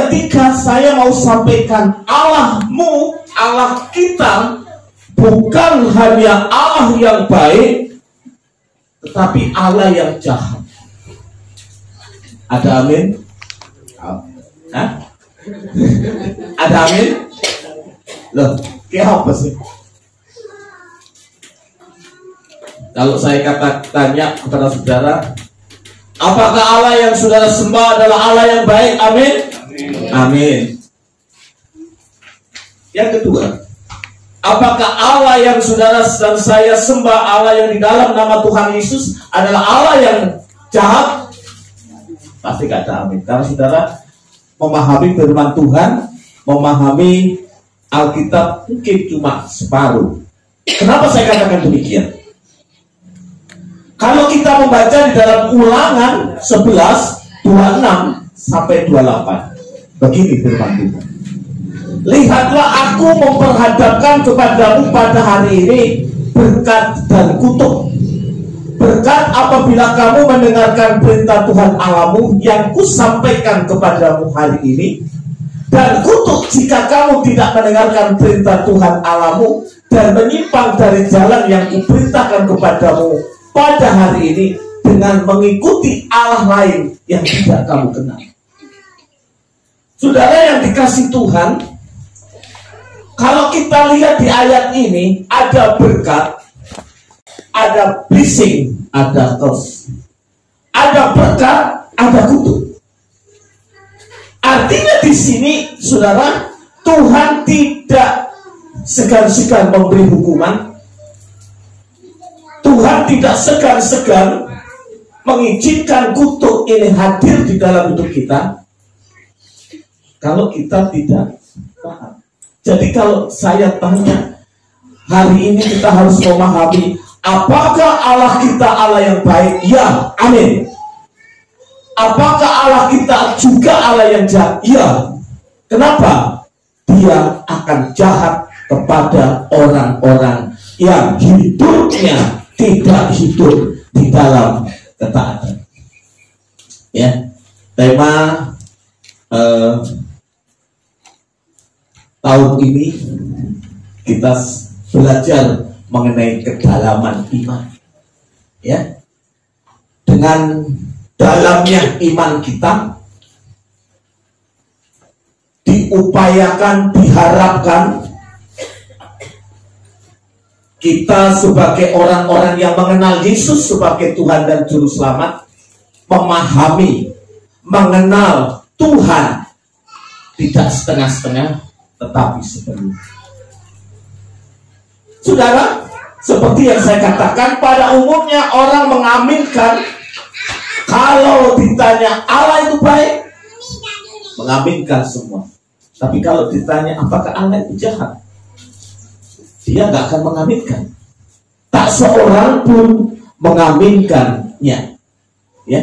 ketiga saya mau sampaikan, Allahmu, Allah kita bukan hanya Allah yang baik, tetapi Allah yang jahat. Ada amin? Hah? Ada amin? Loh, kayak apa sih? Kalau saya tanya kepada saudara, apakah Allah yang saudara sembah adalah Allah yang baik? Amin? Amin. Yang kedua, apakah Allah yang saudara dan saya sembah, Allah yang di dalam nama Tuhan Yesus adalah Allah yang jahat? Pasti kata amin. Karena saudara memahami firman Tuhan, memahami Alkitab mungkin cuma separuh. Kenapa saya katakan demikian? Kalau kita membaca di dalam Ulangan 11, 26 sampai 28, begini firman Tuhan. Lihatlah, aku memperhadapkan kepadamu pada hari ini berkat dan kutuk. Berkat apabila kamu mendengarkan perintah Tuhan Allahmu yang kusampaikan kepadamu hari ini, dan kutuk jika kamu tidak mendengarkan perintah Tuhan Allahmu dan menyimpang dari jalan yang kuperintahkan kepadamu pada hari ini dengan mengikuti Allah lain yang tidak kamu kenal. Saudara yang dikasih Tuhan, kalau kita lihat di ayat ini, ada berkat, ada blessing, ada curse. Ada berkat, ada kutuk. Artinya di sini, saudara, Tuhan tidak segan-segan memberi hukuman. Tuhan tidak segan-segan mengizinkan kutuk ini hadir di dalam hidup kita kalau kita tidak paham. Jadi kalau saya tanya, hari ini kita harus memahami, apakah Allah kita Allah yang baik? Ya, amin. Apakah Allah kita juga Allah yang jahat? Ya. Kenapa? Dia akan jahat kepada orang-orang yang hidupnya tidak hidup di dalam ketaatan. Ya, tema tahun ini kita belajar mengenai kedalaman iman. Ya, dengan dalamnya iman kita diupayakan, diharapkan kita sebagai orang-orang yang mengenal Yesus sebagai Tuhan dan Juru Selamat, memahami, mengenal Tuhan tidak setengah-setengah, tetapi sepenuhnya. Saudara, seperti yang saya katakan, pada umumnya orang mengaminkan, kalau ditanya Allah itu baik, mengaminkan semua. Tapi kalau ditanya apakah Allah itu jahat, dia nggak akan mengaminkan. Tak seorang pun mengaminkannya. Ya.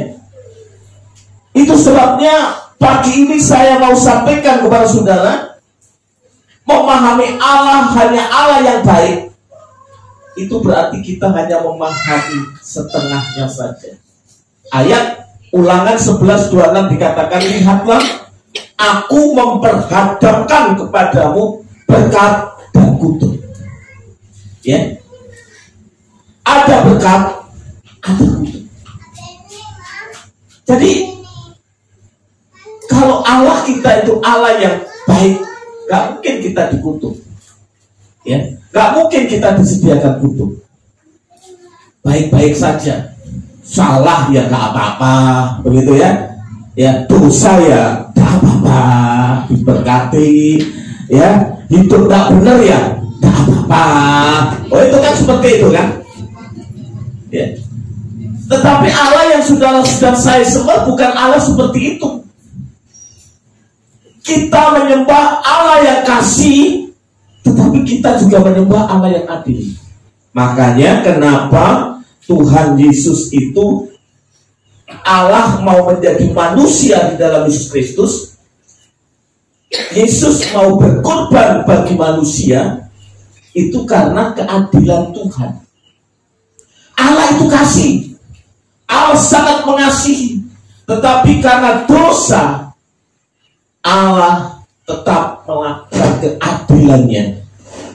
Itu sebabnya pagi ini saya mau sampaikan kepada saudara, memahami Allah hanya Allah yang baik, itu berarti kita hanya memahami setengahnya saja. Ayat Ulangan 11:26 dikatakan, lihatlah, aku memperhadapkan kepadamu berkat dan kutuk. Ya, ada berkat, ada kutuk. Jadi kalau Allah kita itu Allah yang baik, gak mungkin kita dikutuk. Ya, gak mungkin kita disediakan kutuk. Baik-baik saja. Salah ya gak apa-apa, begitu ya. Ya, dosa ya gak apa-apa, diberkati. Ya, hidup gak benar ya gak apa-apa. Oh, itu kan seperti itu kan. Ya. Tetapi Allah yang sudah saya sembah bukan Allah seperti itu. Kita menyembah Allah yang kasih, tetapi kita juga menyembah Allah yang adil. Makanya kenapa Tuhan Yesus itu, Allah mau menjadi manusia di dalam Yesus Kristus. Yesus mau berkorban bagi manusia, itu karena keadilan Tuhan. Allah itu kasih, Allah sangat mengasihi, tetapi karena dosa, Allah Allah tetap melakukan keadilannya.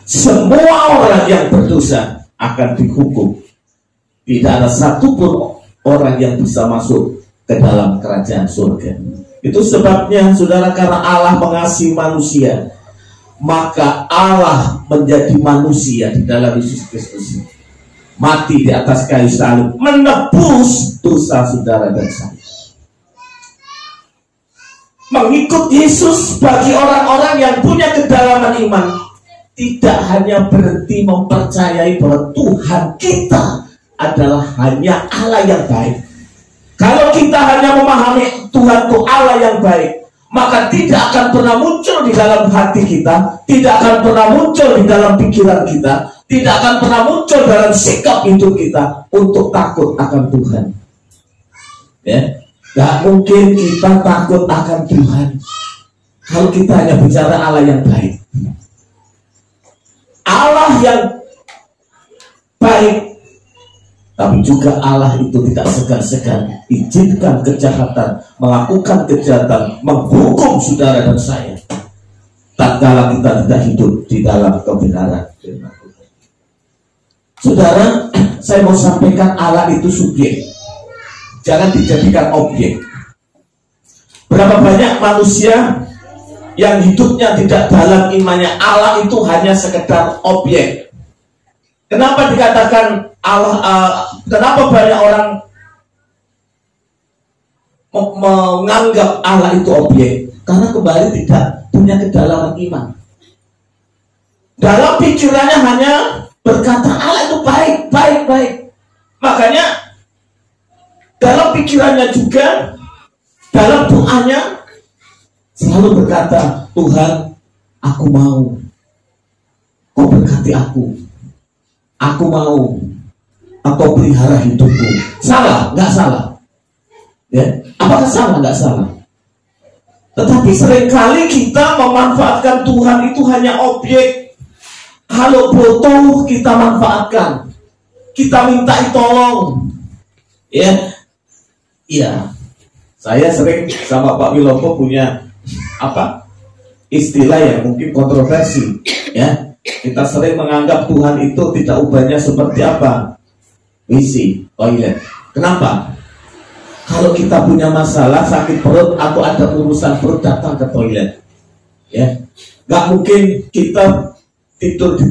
Semua orang yang berdosa akan dihukum. Tidak ada satupun orang yang bisa masuk ke dalam kerajaan surga. Itu sebabnya saudara, karena Allah mengasihi manusia, maka Allah menjadi manusia di dalam Yesus Kristus, mati di atas kayu salib, menebus dosa saudara dan saya. Mengikut Yesus bagi orang-orang yang punya kedalaman iman tidak hanya berhenti mempercayai bahwa Tuhan kita adalah hanya Allah yang baik. Kalau kita hanya memahami Tuhan itu Allah yang baik, maka tidak akan pernah muncul di dalam hati kita, tidak akan pernah muncul di dalam pikiran kita, tidak akan pernah muncul dalam sikap hidup kita untuk takut akan Tuhan. Ya, gak mungkin kita takut akan Tuhan kalau kita hanya bicara Allah yang baik. Allah yang baik, tapi juga Allah itu tidak segan-segan izinkan kejahatan, melakukan kejahatan, menghukum saudara dan saya, tatkala kita tidak hidup di dalam kebenaran. Saudara, saya mau sampaikan Allah itu subjek, jangan dijadikan objek. Berapa banyak manusia yang hidupnya tidak dalam imannya, Allah itu hanya sekedar objek. Kenapa dikatakan Allah, kenapa banyak orang menganggap Allah itu objek? Karena kembali tidak punya kedalaman iman. Dalam pikirannya hanya berkata Allah itu baik, baik, baik. Makanya dalam pikirannya juga, dalam doanya selalu berkata, Tuhan, aku mau Kau berkati aku mau Kau pelihara hidupku. Salah? Nggak salah. Ya, apakah salah? Nggak salah. Tetapi seringkali kita memanfaatkan Tuhan itu hanya objek. Kalau butuh kita manfaatkan, kita minta tolong. Ya, iya. Saya sering sama Pak Wilopo punya istilah yang mungkin kontroversi. Ya, kita sering menganggap Tuhan itu tidak ubahnya seperti apa? WC, toilet. Kenapa? Kalau kita punya masalah sakit perut atau ada urusan perut, datang ke toilet. Ya, nggak mungkin kita tidur di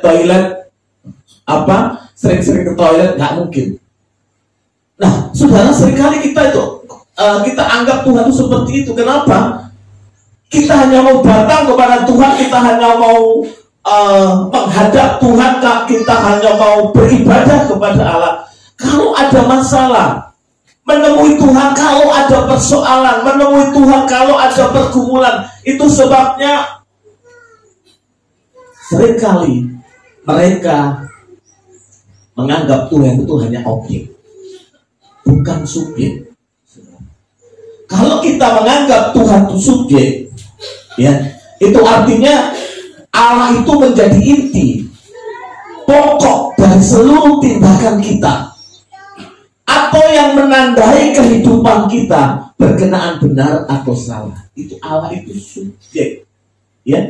toilet sering-sering ke toilet, nggak mungkin. Nah, saudara, seringkali kita itu kita anggap Tuhan itu seperti itu. Kenapa? Kita hanya mau datang kepada Tuhan, kita hanya mau menghadap Tuhan, kita hanya mau beribadah kepada Allah. Kalau ada masalah, menemui Tuhan. Kalau ada persoalan, menemui Tuhan. Kalau ada pergumulan, itu sebabnya seringkali mereka menganggap Tuhan itu hanya objek, bukan subjek. Kalau kita menganggap Tuhan itu subjek, ya, itu artinya Allah itu menjadi inti, pokok dari seluruh tindakan kita, atau yang menandai kehidupan kita berkenaan benar atau salah. Itu Allah itu subjek, ya,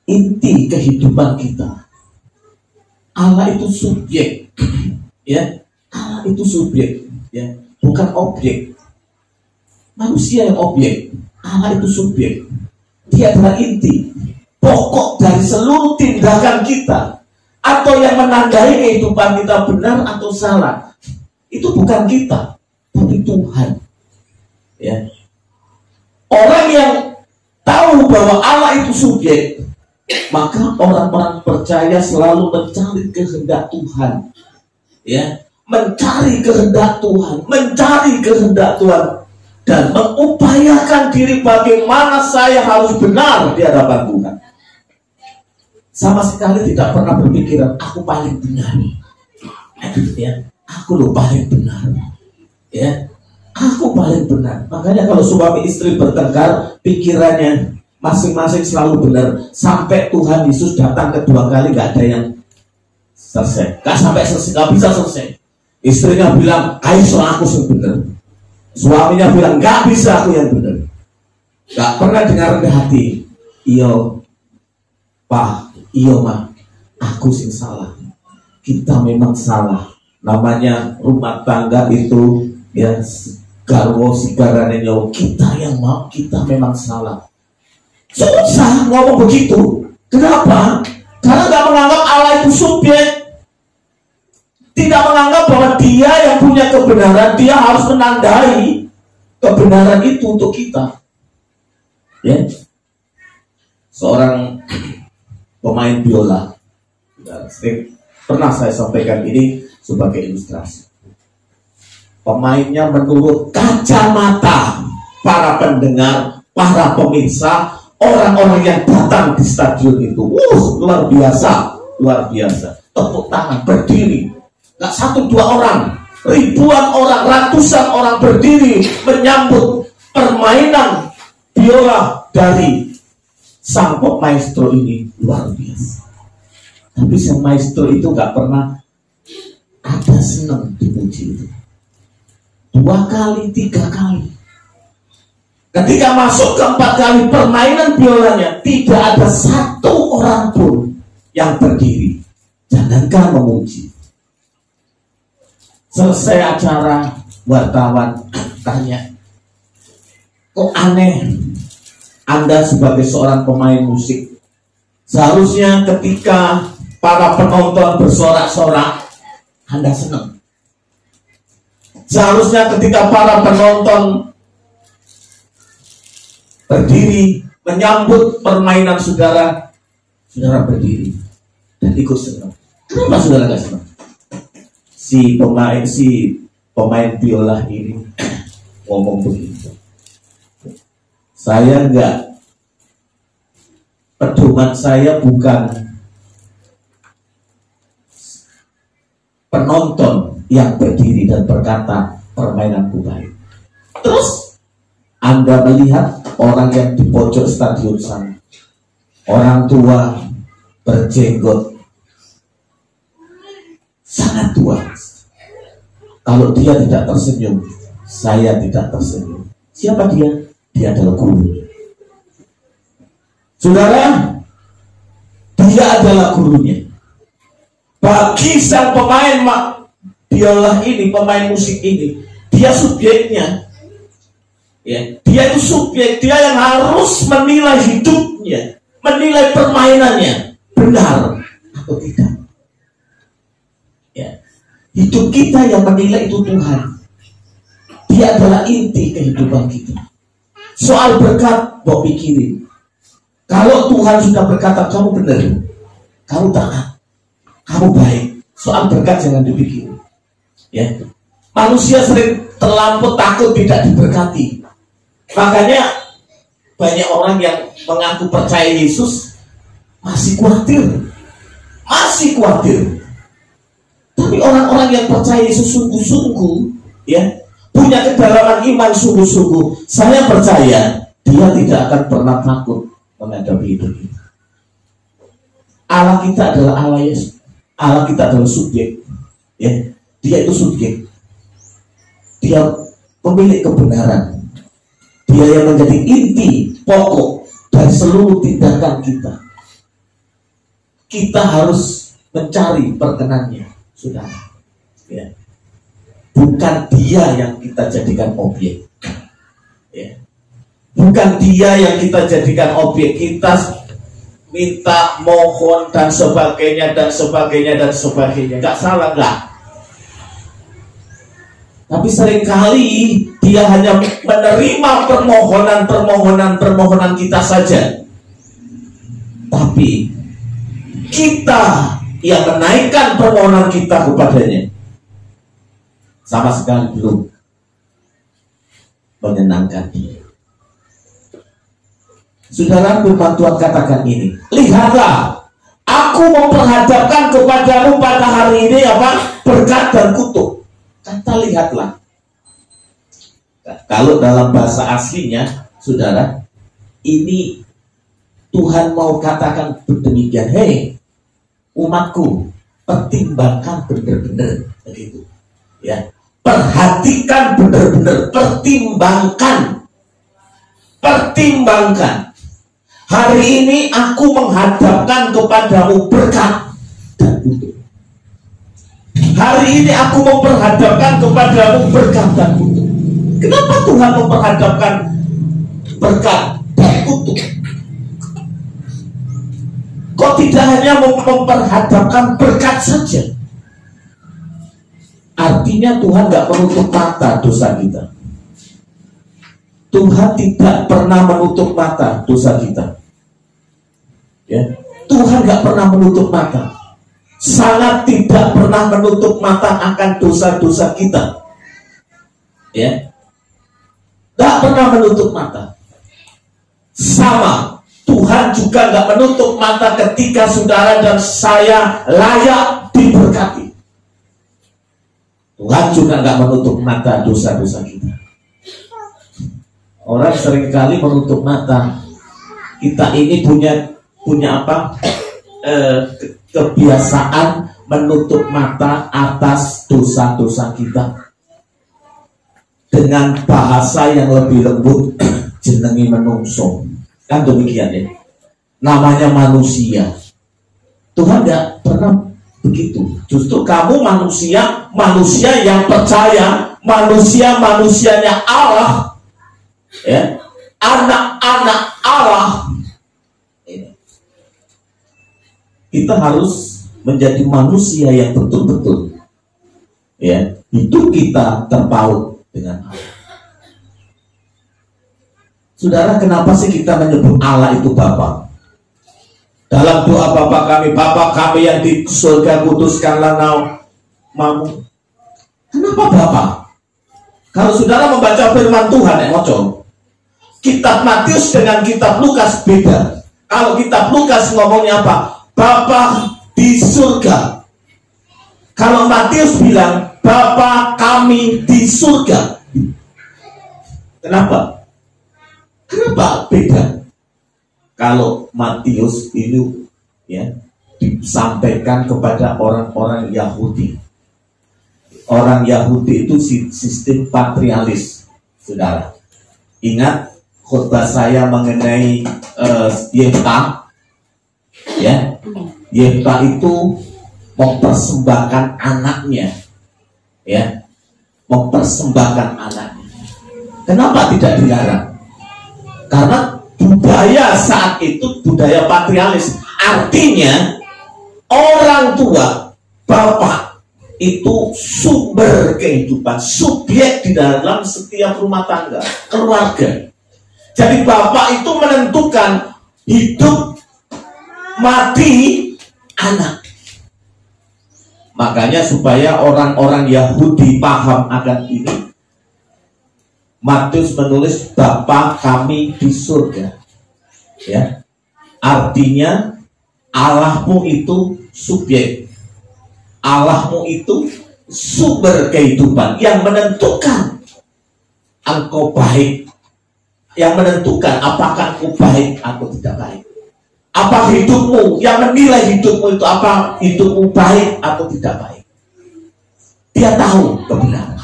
inti kehidupan kita. Allah itu subjek, ya, Allah itu subjek, ya, bukan objek. Manusia yang objek, Allah itu subjek. Dia adalah inti, pokok dari seluruh tindakan kita, atau yang menandai kehidupan kita benar atau salah. Itu bukan kita, tapi Tuhan. Ya. Orang yang tahu bahwa Allah itu subjek, maka orang-orang percaya selalu mencari kehendak Tuhan. Ya, mencari kehendak Tuhan, mencari kehendak Tuhan, dan mengupayakan diri bagaimana saya harus benar di hadapan Tuhan. Sama sekali tidak pernah berpikiran aku paling benar. Ya, aku loh paling benar. Ya, aku paling benar. Makanya kalau suami istri bertengkar, pikirannya masing-masing selalu benar. Sampai Tuhan Yesus datang kedua kali, nggak ada yang selesai. Nggak bisa selesai. Istrinya bilang, ayo aku yang benar. Suaminya bilang, nggak bisa, aku yang benar. Gak pernah dengar rendah hati. Iyo, Pak, iyo mah, aku sing salah. Kita memang salah. Namanya rumah tangga itu ya garwo sigarane nyawa. Kita yang mau, kita memang salah. Susah ngomong begitu. Kenapa? Karena gak menganggap Allah itu subjek. Tidak menganggap bahwa dia yang punya kebenaran. Dia harus menandai kebenaran itu untuk kita. Ya, seorang pemain biola, pernah saya sampaikan ini sebagai ilustrasi. Pemainnya menurut kacamata para pendengar, para pemirsa, orang-orang yang datang di stadion itu, luar biasa, luar biasa. Tepuk tangan, berdiri, nggak satu dua orang, ribuan orang, ratusan orang berdiri menyambut permainan biola dari sang maestro ini. Luar biasa. Tapi sang maestro itu gak pernah ada senang dipuji itu. 2 kali, 3 kali. Ketika masuk ke 4 kali permainan biolanya, tidak ada satu orang pun yang berdiri, jangankan memuji. Selesai acara, wartawan tanya, kok aneh, Anda sebagai seorang pemain musik, seharusnya ketika para penonton bersorak-sorak, Anda senang. Seharusnya ketika para penonton berdiri menyambut permainan saudara, saudara berdiri dan ikut senang. Kenapa saudara gak senang? Si pemain biola ini ngomong begitu. Saya enggak, pedoman saya bukan penonton yang berdiri dan berkata permainanku baik. Terus Anda melihat orang yang di pojok stadion sana, orang tua berjenggot sangat tua. Kalau dia tidak tersenyum, saya tidak tersenyum. Siapa dia? Dia adalah guru. Saudara, dia adalah gurunya. Bagi sang pemain biola ini, pemain musik ini, dia subjeknya. Ya, dia itu subjek, dia yang harus menilai hidupnya, menilai permainannya, benar atau tidak. Ya, hidup kita yang menilai itu Tuhan. Dia adalah inti kehidupan kita. Soal berkat, mau pikirin. Kalau Tuhan sudah berkata kamu benar, kamu taat, kamu baik, soal berkat jangan dipikirin. Ya, manusia sering terlampau takut tidak diberkati. Makanya banyak orang yang mengaku percaya Yesus masih khawatir. Tapi orang-orang yang percaya Yesus sungguh-sungguh, ya, punya kedalaman iman sungguh-sungguh, saya percaya dia tidak akan pernah takut menghadapi hidup kita. Allah kita adalah Allah Yesus. Allah kita adalah subjek, ya. Dia itu subjek. Dia pemilik kebenaran. Dia yang menjadi inti pokok dari seluruh tindakan kita. Kita harus mencari perkenannya, saudara. Ya. Bukan dia yang kita jadikan objek. Ya. Bukan dia yang kita jadikan objek. Kita minta, mohon dan sebagainya. Gak salah, gak. Tapi seringkali dia hanya menerima permohonan kita saja. Tapi kita yang menaikkan permohonan kita kepadanya sama sekali belum menyenangkan dia. Saudara, firman Tuhan katakan ini, lihatlah, aku memperhadapkan kepadamu pada hari ini berkat dan kutuk. Kata lihatlah. Kalau dalam bahasa aslinya, saudara, ini Tuhan mau katakan demikian. Hei, umatku, pertimbangkan benar-benar begitu. Ya, perhatikan benar-benar, pertimbangkan pertimbangkan. Hari ini aku menghadapkan kepadamu berkat dan kutuk. Hari ini aku memperhadapkan kepadamu berkat dan kutuk. Kenapa Tuhan memperhadapkan berkat dan kutuk? Kok tidak hanya memperhadapkan berkat saja? Artinya Tuhan gak menutup mata dosa kita. Tuhan tidak pernah menutup mata dosa kita. Ya, Tuhan gak pernah menutup mata. Sangat tidak pernah menutup mata akan dosa-dosa kita. Ya, gak pernah menutup mata. Sama, Tuhan juga gak menutup mata ketika saudara dan saya layak diberkati. Tuhan juga gak menutup mata dosa-dosa kita. Orang seringkali menutup mata. Kita ini punya apa? Kebiasaan menutup mata atas dosa-dosa kita dengan bahasa yang lebih lembut. Jenengi menungso, kan demikian ya. Namanya manusia. Tuhan gak pernah begitu. Justru kamu manusia yang percaya, manusianya Allah, ya, anak-anak Allah. Kita harus menjadi manusia yang betul-betul, ya, hidup kita terpaut dengan Allah. Saudara, kenapa sih kita menyebut Allah itu Bapa? Dalam doa Bapa kami yang di surga, kuduskanlah namamu. Kenapa Bapa? Kalau saudara membaca firman Tuhan, kitab Matius dengan kitab Lukas beda. Kalau kitab Lukas ngomongnya apa? Bapa di surga. Kalau Matius bilang Bapa kami di surga. Kenapa? Kenapa beda? Kalau Matius ini, ya, disampaikan kepada orang-orang Yahudi. Orang Yahudi itu sistem patrialis, saudara. Ingat khotbah saya mengenai Yefta, ya. Yefta itu mempersembahkan anaknya, ya, mempersembahkan anaknya. Kenapa tidak dilarang? Karena budaya saat itu budaya patrialis. Artinya orang tua, bapak itu sumber kehidupan, subjek di dalam setiap rumah tangga, keluarga. Jadi bapak itu menentukan hidup mati anak. Makanya supaya orang-orang Yahudi paham akan ini, Matius menulis Bapa kami di surga, ya. Artinya Allahmu itu subjek, Allahmu itu sumber kehidupan yang menentukan engkau baik, yang menentukan apakah engkau baik atau tidak baik. Apa hidupmu, yang menilai hidupmu itu apa hidupmu baik atau tidak baik. Dia tahu kebenaran.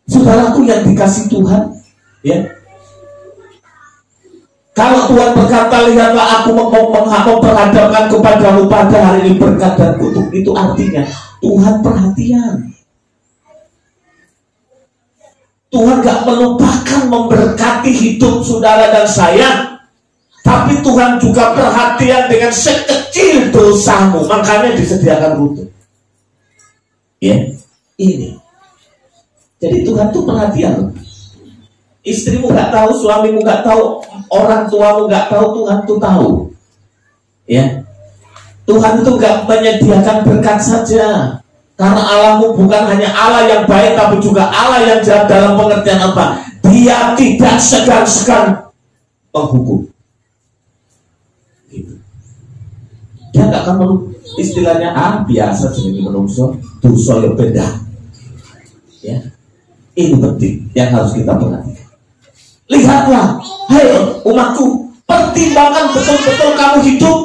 Saudaraku yang dikasih Tuhan, ya. Kalau Tuhan berkata, lihatlah aku memperhadapkan kepadamu pada hari ini berkat dan kutuk, itu artinya Tuhan perhatian. Tuhan gak melupakan memberkati hidup saudara dan saya, tapi Tuhan juga perhatian dengan sekecil dosamu, makanya disediakan kutuk. Ya, ini. Jadi Tuhan tuh perhatian. Istrimu gak tahu, suamimu gak tahu, orang tuamu gak tahu, Tuhan tuh tahu. Ya, Tuhan itu gak menyediakan berkat saja. Karena Allahmu bukan hanya Allah yang baik, tapi juga Allah yang jahat dalam pengertian apa? Dia tidak segan-segan menghukum. Gitu. Dia gak akan istilahnya biasa jadi menungso, dosa yang beda. Ya. Ini penting yang harus kita perhatikan. Lihatlah, hai umatku, pertimbangkan betul-betul kamu hidup.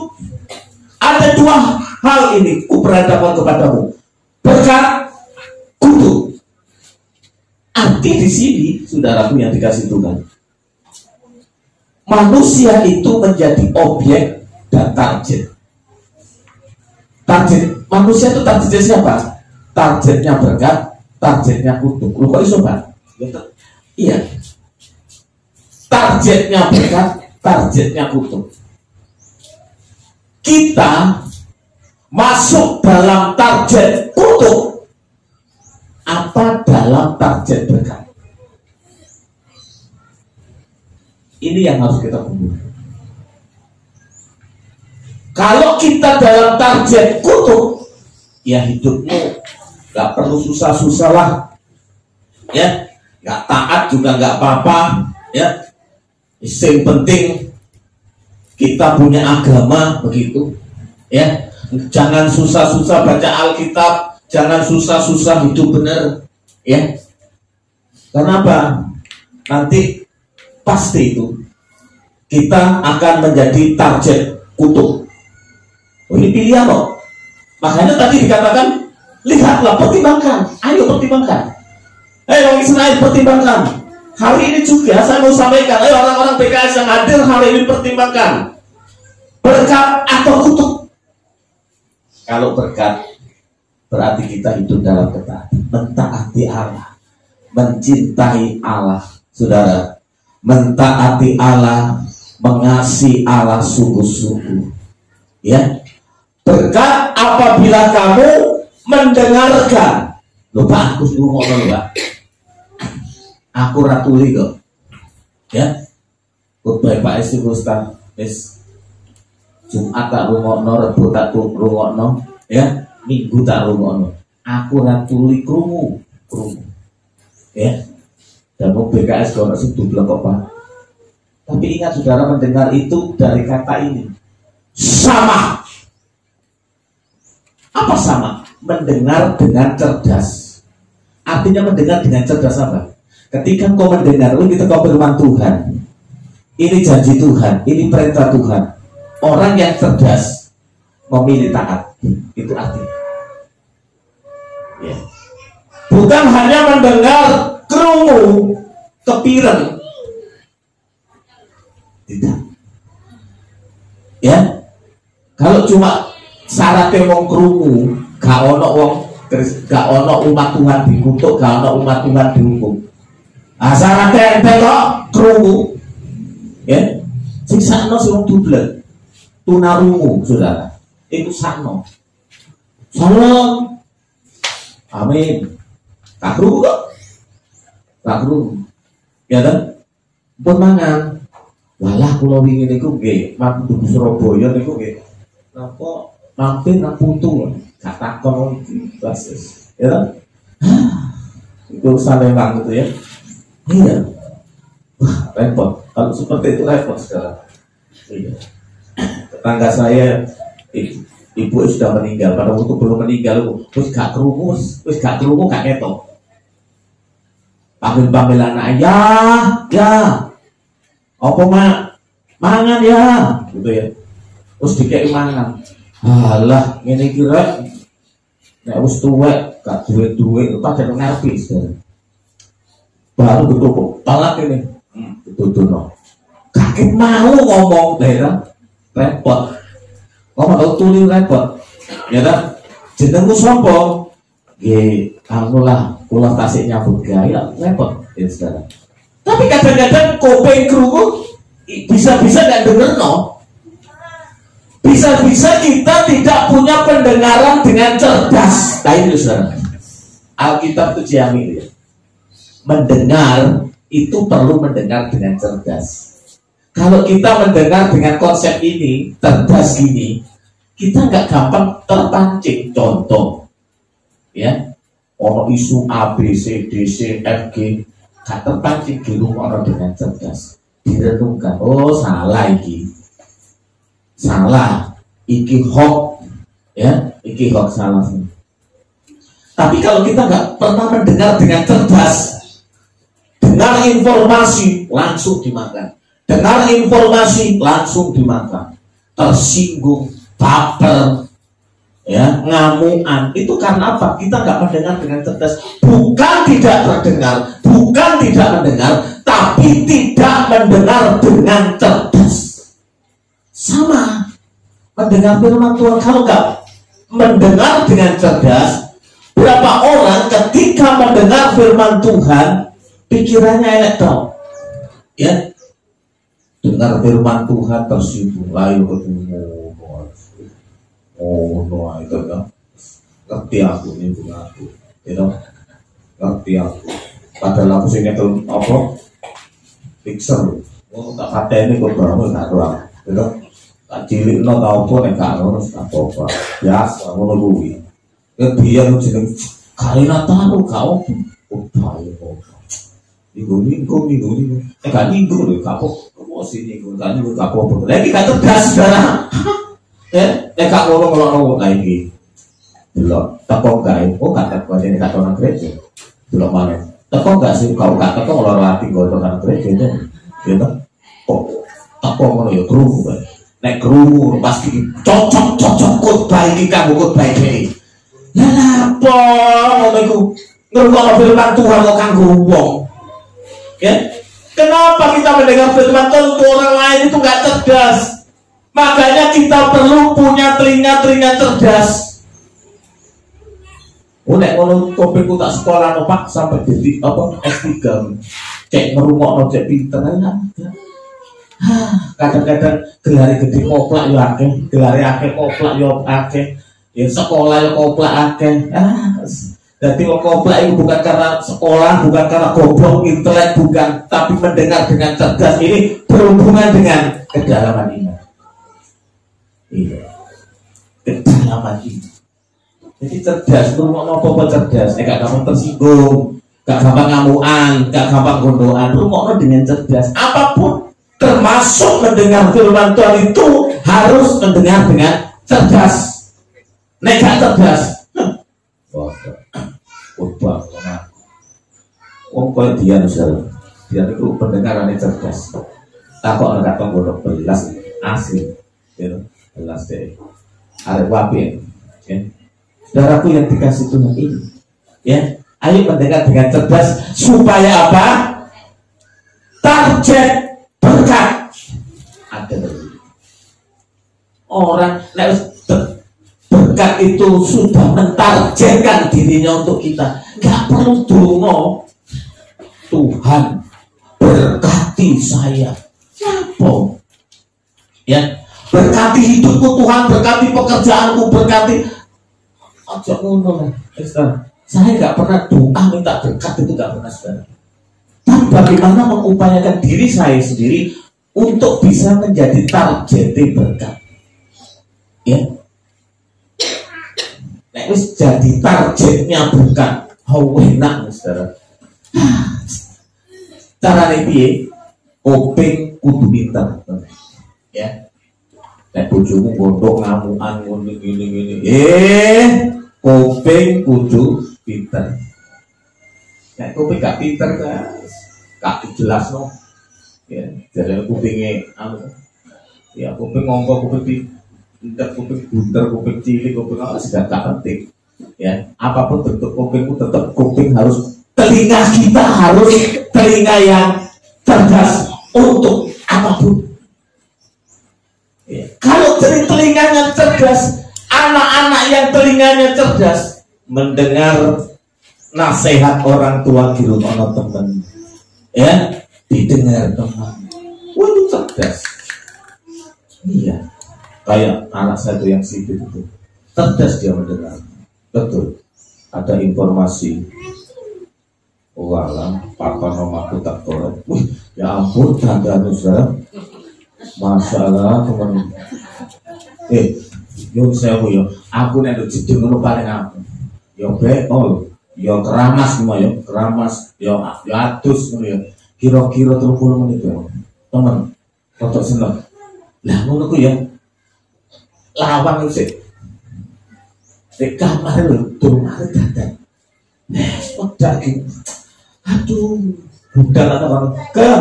Ada dua hal ini kuperhadapkan kepadamu, berkat, kutuk. Arti di sini, saudaraku yang dikasih Tuhan, manusia itu menjadi objek dan target. Target manusia itu targetnya siapa? Targetnya berkat, targetnya kutuk. Lu kok iso, Pak? Iya. Targetnya berkat, targetnya kutuk. Kita masuk dalam target kutuk apa dalam target berkat? Ini yang harus kita kumpulkan. Kalau kita dalam target kutuk, ya hidupmu gak perlu susah-susah lah, ya, gak taat juga gak apa-apa, ya. Yang penting kita punya agama, begitu, ya. Jangan susah-susah baca Alkitab, jangan susah-susah hidup benar, ya. Kenapa? Nanti pasti itu kita akan menjadi target kutuk. Oh, ini pilihan loh. Makanya tadi dikatakan, lihatlah, pertimbangkan. Ayo pertimbangkan. Orang Israel pertimbangkan. Hari ini juga saya mau sampaikan, ayo orang-orang PKS yang hadir hari ini pertimbangkan. Berkat atau kutuk? Kalau berkat, berarti kita hidup dalam ketaatan, mentaati Allah, mencintai Allah, saudara. Mentaati Allah, mengasihi Allah sungguh-sungguh, ya. Berkat apabila kamu mendengarkan. Lupa aku suruh ngomong, Pak. Aku ratuli kok, ya. Khotbah Pak Esi Ustaz, Jumat tak rungokno, Rebo tak rungokno, ya. Minggu tak rungokno. Aku ratuli krungu, ya. Dan mau BKS kalau sih bilang kok, Pak. Tapi ingat saudara, mendengar itu dari kata ini sama. Apa sama? Mendengar dengan cerdas. Artinya mendengar dengan cerdas apa? Ketika kau mendengar, itu kau firman Tuhan, ini janji Tuhan, ini perintah Tuhan. Orang yang cerdas memilih taat. Itu artinya, ya. Bukan hanya mendengar krungu kepiren, tidak, ya. Kalau cuma syaratnya wong krungu, gak ono umat Tuhan dikutuk, gak ono umat Tuhan dihukum. Syaratnya ente kok krungu, ya. Sing sakno sing wong dublek, tunarungu, saudara. Itu sakno. Salam. Amin. Tak krungu kok. Tak krungu. Ya kan? Pun mangan. Walah kula wingi niku nggih, mampu di Surabaya niku nggih. Napa mampir nang putu, gak takon iki basis. Ya. Itu salewang gitu ya. Iya. Wah, repot. Kalau seperti itu repot sekarang. Iya. Tetangga saya, ibu sudah meninggal. Pada waktu belum meninggal, terus gak krungu, gak ketok. Panggil anak, ya. Apa mak? Mangan ya, gitu ya. Terus dikei mangan. Alah, ngene iki rek. Nek wis tuwek, gak duwe-duwe, padahal ngerti sekarang. Baru betul talak ini, betul-betul. Kakek mau ngomong daerah, repot. Ngomong tahu tuli repot, ya kan? Jenengmu sombong, kamu lah, pulang tasik nyambut gaya, repot ya sekarang. Tapi kadang-kadang kopeng kerungu, bisa-bisa nggak denger no. Bisa-bisa kita tidak punya pendengaran dengan cerdas. Nah itu saudara, Alkitab itu jamin ya. Mendengar itu perlu mendengar dengan cerdas. Kalau kita mendengar dengan konsep ini, cerdas gini, kita nggak gampang terpancing. Contoh, ya, ono isu A, B, C, D, C, F, G, gak terpancing di rumah dengan cerdas. Direnungkan, oh salah iki, salah, iki hoax, ya, iki hoax salah. Tapi kalau kita nggak pernah mendengar dengan cerdas, dengar informasi langsung dimakan, dengar informasi langsung dimakan, tersinggung, baper, ya, ngamuan. Itu karena apa? Kita nggak mendengar dengan cerdas. Bukan tidak terdengar, bukan tidak mendengar, tapi tidak mendengar dengan cerdas. Sama mendengar firman Tuhan, kalau nggak mendengar dengan cerdas, berapa orang ketika mendengar firman Tuhan pikirannya elek tau, ya, dengar firman Tuhan tersinggung, layu ketemu, no itu kan, ngerti aku ini bukan aku, itu ngerti aku, padahal aku sini tuh apa, fixer, tak kata ini kok baru nggak doang, itu tak cilik no tau pun nggak harus apa biasa ngono luwi, dia lu jeneng karena tahu kau, baik minggu, gak minggu loh, kapok, emosi minggu, gak minggu kapok, lagi gak cerdas saudara, gak ngomong lagi, belum, tekok gak, gak tekok ini gak orang gereja, belum mana, tekok gak sih, kau gak tekok ngelor hati gue orang gereja itu, gitu, kok tekok ngono ya kerumu, nek kerumu pasti cocok khotbah iki kamu khotbah iki, lah apa, ngomongku, ngerungokno firman Tuhan kok kanggo wong. Ya, kenapa kita mendengar firman Tuhan untuk orang lain itu nggak cerdas? Makanya kita perlu punya telinga cerdas. Nek ngono kopiku tak sekolah no Pak sampai jadi apa S3. Cek ngerungokno cek pinter aja. Kadang-kadang gelare gede koplak yo akeh, gelare akeh koplak yo akeh. Ya sekolah yo koplak akeh. Jadi koplak itu bukan karena sekolah, bukan karena goblok, intelek, bukan, tapi mendengar dengan cerdas. Ini berhubungan dengan kedalaman iman. Iya, kedalaman iman. Jadi cerdas itu mau apa cerdas? Gak gampang tersinggung, gak gampang ngamuan, gak gampang gondoan. Lu mau dengan cerdas. Apapun, termasuk mendengar firman Tuhan itu harus mendengar dengan cerdas. Nek gak cerdas, khotbah, wong koyo dia nusul, dia itu pendengarannya cerdas. Takut orang kata bodoh belas asli, gitu, belas deh. Ada wapi, ya. Saudaraku yang dikasih Tuhan ini, ya, ayo mendengar dengan cerdas supaya apa? Target berkat ada orang berkat itu sudah mentargetkan dirinya untuk kita. Gak perlu dongo, Tuhan berkati saya. Apa? Ya, berkati hidupku Tuhan, berkati pekerjaanku, berkati. Aja ngono. Saya gak pernah doa minta berkat, itu gak pernah saudara. Tapi bagaimana mengupayakan diri saya sendiri untuk bisa menjadi target berkat. Ya. Nek wis jadi targetnya bukan enak saudara. Carane piye? Kuping kudu pinter. Ya. Nek bojomu gondok ngamukan ngono gini. Kuping kudu pinter. Nek kuping gak pinter gak jelas no. Ya, jadi kupinge ya kuping ngomong kuping enggak kuping bundar, kuping cilik, kuping apa sudah tak penting. Ya, apapun bentuk kupingku tetap kuping harus, telinga kita harus telinga yang cerdas untuk apapun. Ya. Kalau telinganya cerdas, anak-anak yang telinganya cerdas mendengar nasihat orang tua di rumah teman, ya didengar teman, waduh cerdas. Iya. Kayak anak saya yang sipit itu cerdas dia mendengar, betul. Ada informasi, walah, papa mamaku tak korek. Wih, ya ampun, tanda saudara, masya Allah teman. Yo saya yo, aku nih jeding ngono paling aku. Yo beol, yo keramas semua yo, keramas, yo atus ngono yo. Kira-kira 30 menit yo, teman. Foto seneng. Lah ngono ku ya. Lawang itu sih di kamar lu rumah dadan udah gitu, aduh budak atau orang ke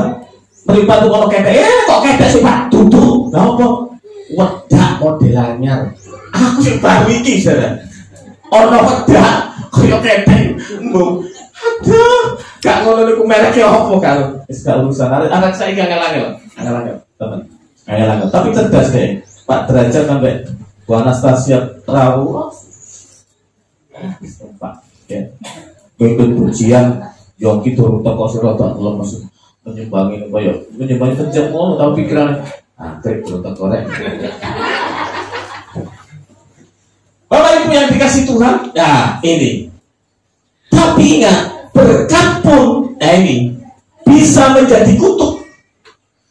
meripat tuh kalau kete kok kete sih Pak duduk nggak apa wedak modelannya aku sih baru ini saudara ono wedak kayak kete aduh Gak ngono niku mereknya apa kalau wis gak urusan. Anak saya angel-angel, teman. Angel-angel. Tapi cerdas deh. Pak Derajat sampai Bu Anastasia Rawu. Pak, ya. Pimpin ujian Yongki turun teko sira tak lemes. Menyembangi koyo menyembangi kerja ngono tapi pikiran akhir turun teko rek. Bapak Ibu yang dikasih Tuhan, nah ini. Tapi ingat, berkat pun, nah ini bisa menjadi kutuk.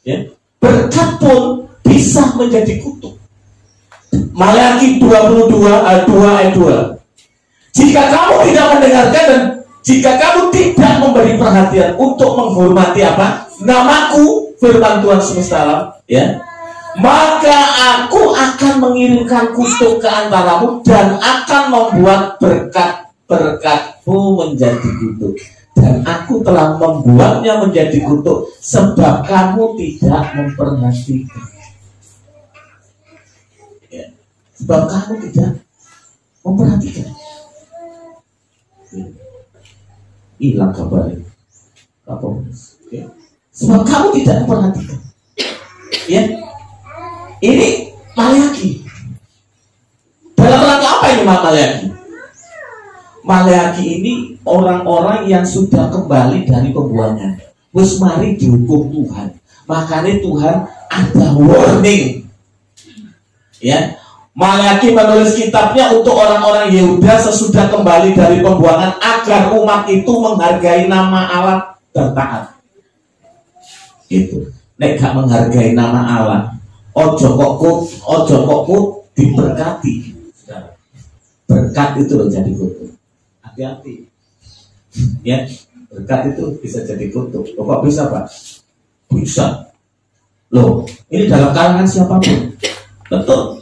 Ya, berkat pun bisa menjadi kutuk. Maleakhi 22 ayat 2. Jika kamu tidak mendengarkan dan jika kamu tidak memberi perhatian untuk menghormati apa? Namaku, firman Tuhan semesta alam, ya. Maka aku akan mengirimkan kutuk ke antaramu dan akan membuat berkat-berkatmu menjadi kutuk. Dan aku telah membuatnya menjadi kutuk sebab kamu tidak memperhatikan. Ya. Sebab kamu tidak memperhatikan. Hilang kabarnya. Ya. Sebab kamu tidak memperhatikan. Ya. Ini Maleakhi. Dalam rangka apa ini Maleakhi? Maleakhi ini orang-orang yang sudah kembali dari pembuangan. Wis mari dihukum Tuhan. Makanya Tuhan ada warning. Ya. Maleakhi menulis kitabnya untuk orang-orang Yehuda sesudah kembali dari pembuangan agar umat itu menghargai nama Allah dan taat. Itu. Nek gak menghargai nama Allah, ojo kok diberkati. Berkat itu loh jadi kutuk. Hati-hati. Ya, berkat itu bisa jadi kutuk. Kok bisa, Pak? Bisa. Loh, ini dalam kalangan siapapun. Betul.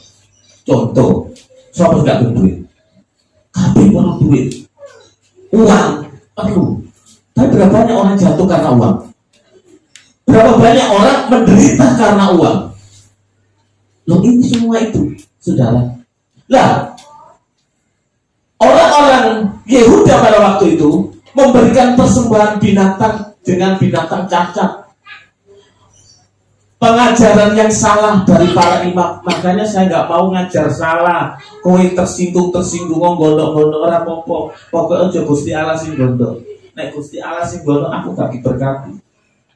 Contoh, siapa nggak berduit? Kabeh perlu duit. Uang perlu. Tapi berapa banyak orang jatuh karena uang? Berapa banyak orang menderita karena uang? Loh, ini semua itu, saudara. Lah, orang-orang Yehuda pada waktu itu memberikan persembahan binatang dengan binatang cacat. Pengajaran yang salah dari para imam. Makanya saya nggak mau ngajar salah. Kowe tersinggung gondok ora apa-apa. Pokoknya aja Gusti Allah sing gondok. Nek Gusti Allah sing gondok aku gak diberkati.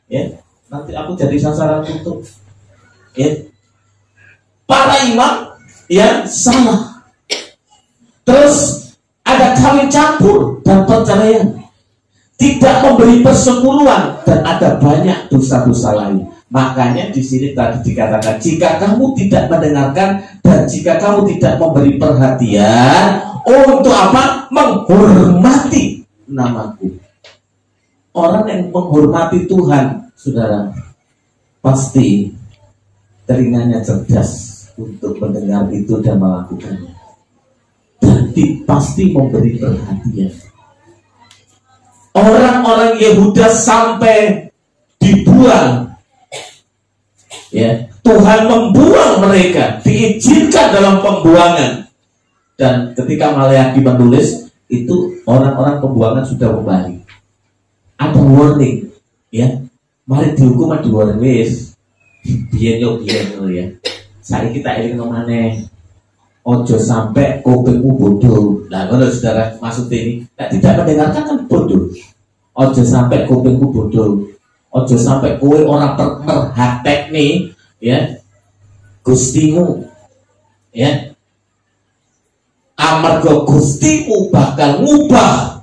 Ya, nanti aku jadi sasaran kutuk. Ya. Para imam yang salah. Terus ada kawin campur dan perceraian. Tidak memberi persepuluhan dan ada banyak dosa-dosa lain. Makanya di sini tadi dikatakan jika kamu tidak mendengarkan dan jika kamu tidak memberi perhatian untuk apa? Menghormati namaku. Orang yang menghormati Tuhan, saudara, pasti telinganya cerdas untuk mendengar itu dan melakukannya. Dan pasti memberi perhatian. Orang-orang Yehuda sampai dibuang. Ya, Tuhan membuang mereka, diizinkan dalam pembuangan. Dan ketika Maleakhi menulis, itu orang-orang pembuangan sudah kembali. Ada warning, ya. Mari dihukum di warning wis. Biyen ya. Saiki kita eling maneh. Ojo sampai kupingmu bodoh. Nah, kalau saudara maksud ini, tidak mendengarkan kan bodoh. Ojo sampai kupingmu bodoh. Ojo sampai kowe orang perhatek nih, ya, Gustimu, ya, amarga Gustimu bakal ngubah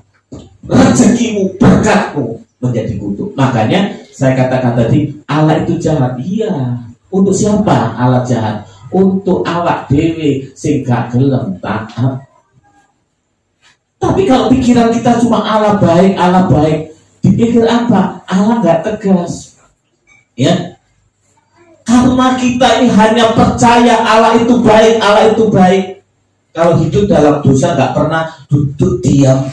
rezekimu, berkatmu menjadi kutuk. Makanya saya katakan tadi Allah itu jahat. Iya. Untuk siapa Allah jahat? Untuk awak dewe sing gak gelem taat. Tapi kalau pikiran kita cuma Allah baik, dipikir apa? Allah gak tegas. Ya. Karena kita ini hanya percaya Allah itu baik. Kalau hidup dalam dosa gak pernah duduk diam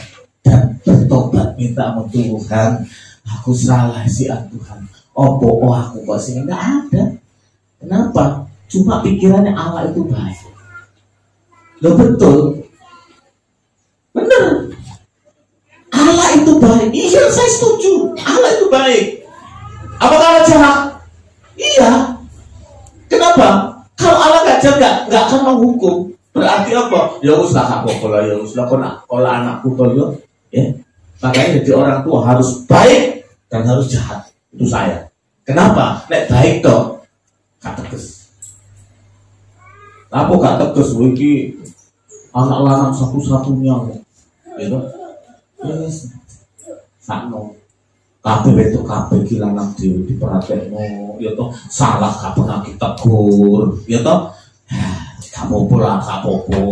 dan bertobat minta sama Tuhan. Aku salah sih Tuhan. Aku pasti nggak ada. Kenapa? Cuma pikirannya Allah itu baik. Loh betul. Bener. Allah itu baik. Iya, saya setuju. Allah itu baik. Apakah Allah jahat? Iya. Kenapa? Kalau Allah nggak jahat, nggak akan menghukum. Berarti apa? Ya usah aku kalau ya usah kalau anakku kalau ya. Makanya jadi orang tua harus baik dan harus jahat. Itu saya. Kenapa? Nek baik toh, gak tegas. Apa gak tegas? Wiki anak lanang satu-satunya, gitu. Yes, sakno. Kabeh itu kabeh kilanang dhewe diperhatekno, ya toh salah gak pernah ditegur, ya toh. Gak apa-apa lah, gak apa-apa,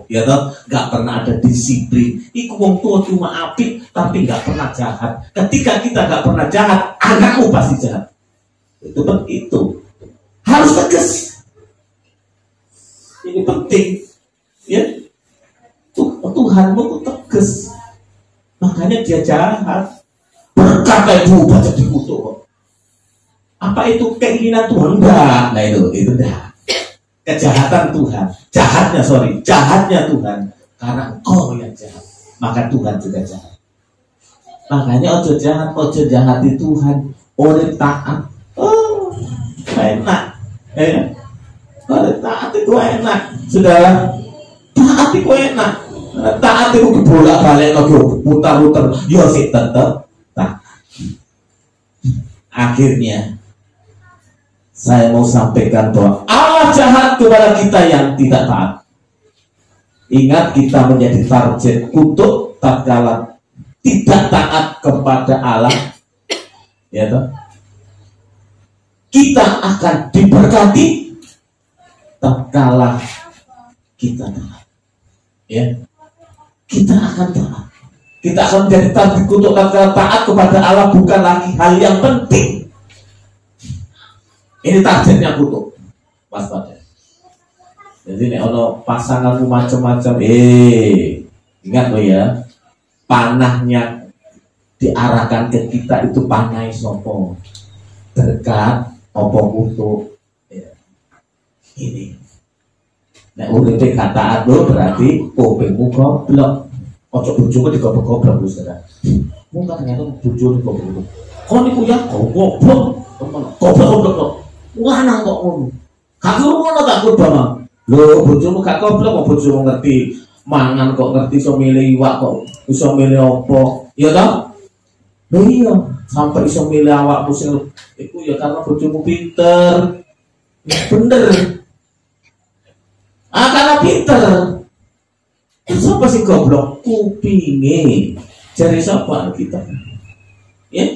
ya toh. Gak pernah ada disiplin. Iku wong tua cuma apik tapi gak pernah jahat. Ketika kita gak pernah jahat, anakmu pasti jahat. Itu harus tegas. Ini penting, ya. Tuhanmu itu tegas. Makanya dia jahat. Berkata itu baca dikutuk. Apa itu keinginan Tuhan? Enggak. Nah itu enggak. Kejahatan Tuhan. Jahatnya Tuhan. Karena engkau yang jahat, maka Tuhan juga jahat. Makanya ojo jahati Tuhan. Orang taat. Oh, enak. Taat itu enak. Saudara, taat itu enak. Taat itu dibolak-balik lagi, putar-putar. Ya sih tetap. Akhirnya saya mau sampaikan bahwa Allah jahat kepada kita yang tidak taat. Ingat, kita menjadi target kutuk tatkala tidak taat kepada Allah, ya toh. Kita akan diberkati tatkala kita taat, ya. Kita akan taat. Kita akan menjadi target kutuk tatkala taat kepada Allah bukan lagi hal yang penting. Ini targetnya kutuk. Waspada. Jadi nek ono pasanganmu macam-macam, ingat lo ya, panahnya diarahkan ke kita itu panai sopo, dekat opo kutuk. Ya. Ini. Nek uripe gak taat lo berarti kupingmu goblok. Ojo bojomu digoblok-goblok wis ora. Mung ternyata bojomu digoblok. Kok niku ya goblok. Goblok. Lanang kok ngono. Gak ngono tak kudu. Lho, bojomu gak goblok kok bojomu ngerti mangan kok ngerti iso milih iwak kok iso milih opo. Ya toh? Lho iya, sampai iso milih awakmu sing iku ya karena bojomu pinter. Bener. Karena pinter. Siapa sih goblok? Kupinge. Jari siapa kita? Ya?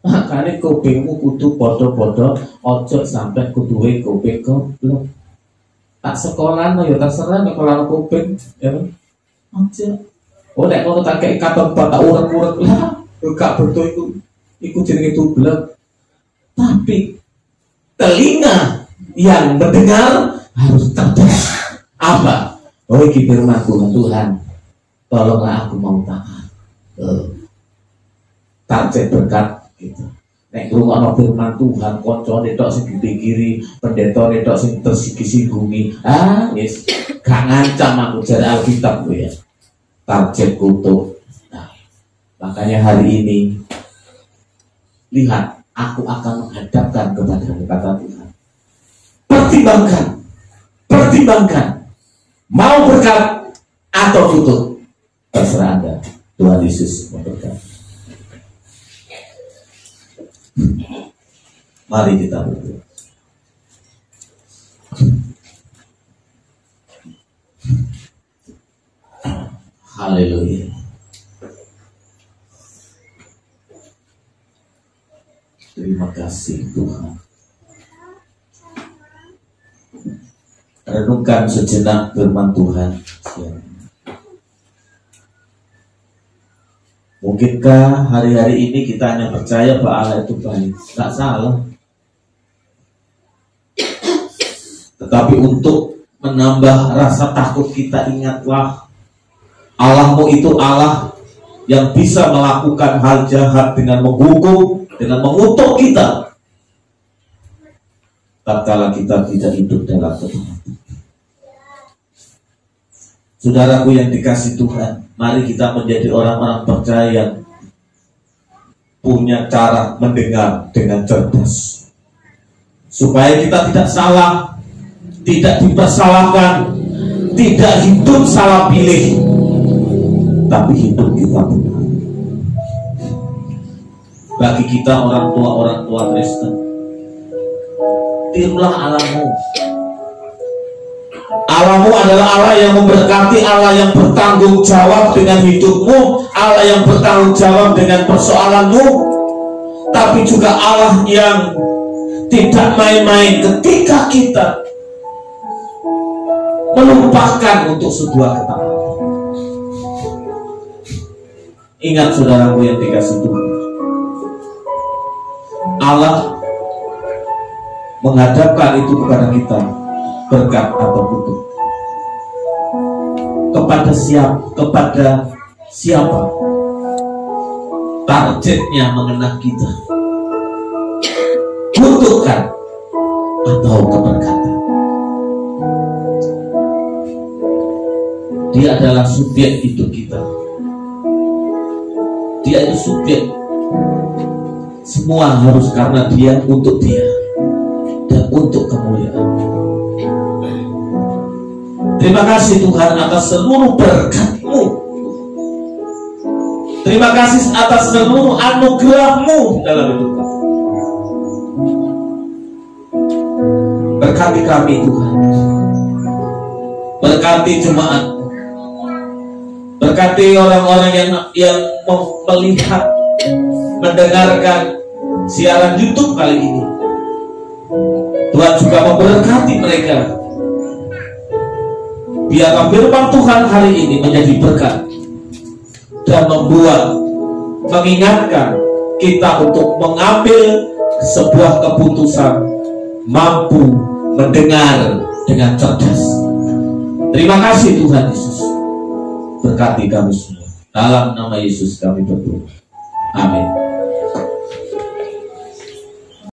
Makanya kupingmu kudu podo-podo, ojo sampai kuduwe kuping goblok. Tak sekolah no ya terserah sekolah kuping, ya aja. Oh nek kono tak kei katon tak urek-urek lah, gak betul iku jenenge tublek. Tapi telinga yang mendengar harus cerdas. Apa? Oh iki firman Tuhan, tolonglah aku mau taat. Target berkat gitu. Nek ngrungokno firman Tuhan, kancane tok sing dipikiri, pendetane tok sing tersinggung-singgungi. Wis gak ngancam aku jare Alkitab ku ya. Target kutuk. Nah, makanya hari ini lihat, aku akan menghadapkan kepadamu kata Tuhan. Pertimbangkan. Mau berkat atau kutuk, terserah Anda. Tuhan Yesus memberkati. Mari kita berdoa. Haleluya. Terima kasih Tuhan. Renungkan sejenak firman Tuhan. Mungkinkah hari-hari ini kita hanya percaya bahwa Allah itu baik? Tidak salah. Tetapi untuk menambah rasa takut kita, ingatlah Allahmu itu Allah yang bisa melakukan hal jahat dengan menghukum, dengan mengutuk kita tatkala kita tidak hidup dalam ketaatan. Saudaraku yang dikasih Tuhan, mari kita menjadi orang-orang percaya yang punya cara mendengar dengan cerdas, supaya kita tidak salah, tidak dipersalahkan, tidak hidup salah pilih, tapi hidup kita benar. Bagi kita orang tua Kristen, tirulah Allahmu. Allahmu adalah Allah yang memberkati, Allah yang bertanggung jawab dengan hidupmu, Allah yang bertanggung jawab dengan persoalanmu, tapi juga Allah yang tidak main-main ketika kita melupakan untuk sebuah ketaatan. Ingat saudaraku yang dikasih Tuhan, Allah menghadapkan itu kepada kita, berkat atau kutuk. Kepada siapa targetnya mengenai kita, kutukan atau keberkatan. Dia adalah subjek hidup kita. Dia itu subjek. Semua harus karena dia, untuk dia, dan untuk kemuliaan. Terima kasih Tuhan atas seluruh berkat-Mu. Terima kasih atas seluruh anugerah-Mu dalam hidup kami. Berkati kami Tuhan. Berkati jemaat. Berkati orang-orang yang melihat, mendengarkan siaran YouTube kali ini. Tuhan juga memberkati mereka. Biarlah firman Tuhan hari ini menjadi berkat dan mengingatkan kita untuk mengambil sebuah keputusan, mampu mendengar dengan cerdas. Terima kasih Tuhan Yesus. Berkati kami semua. Dalam nama Yesus kami berdoa. Amin.